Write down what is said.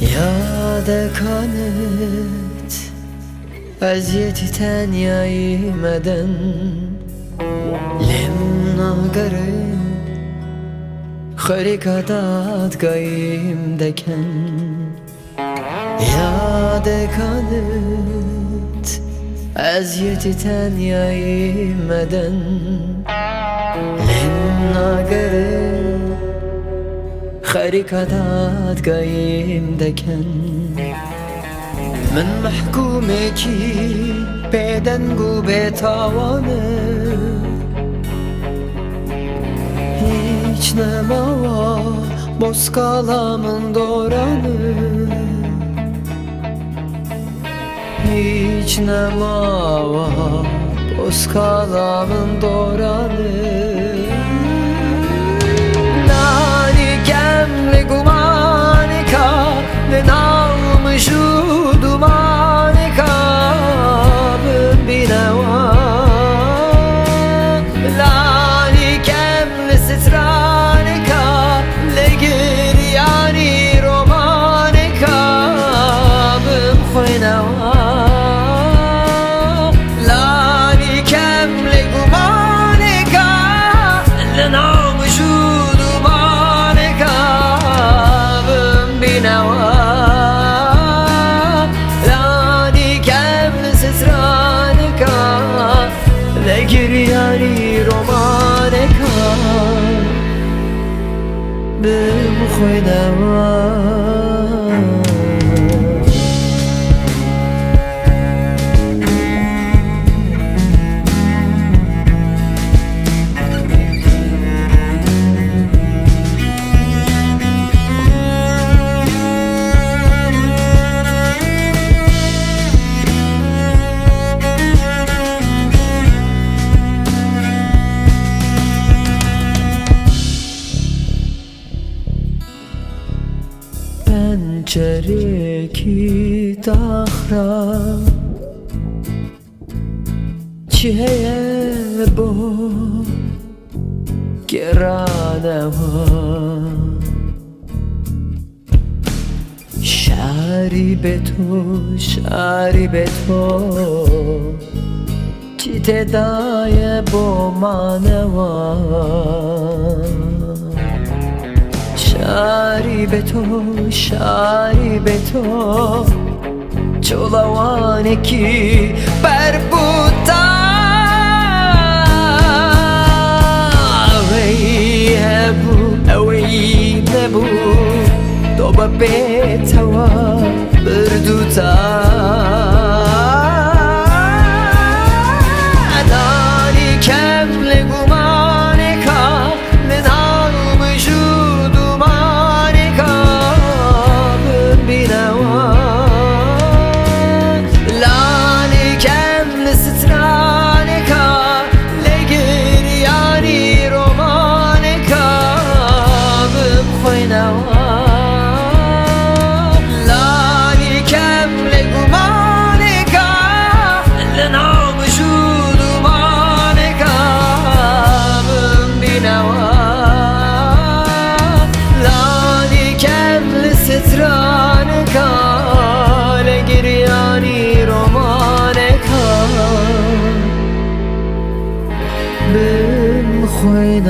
یاد کنت اذیتی تنیایی مدن لم ناگره خریکادات قایم دکن یاد کنت اذیتی تنیایی مدن لم ناگره خریکادات قایم دکن من محکومه کی بدنگو به تاوانه hiç nemava bozkalamın doranı hiç nemava bozkalamın doranı nani gemli gumanika ne nalmış dumanika bineva lani gemli stranika legir yani romanika bimkhinawa lani gemli gumanika ne nalmış dumanika bineva legir yani romaneka bimkhinawa pencereki dahra çiğeye bo geraneva şaribeto çite daye bo maneva şaribeto çolavaneki berbuta awey nebu doba betawa berduta nani kemle gumanika ne nalmış legir yani romaneka bimkhinawa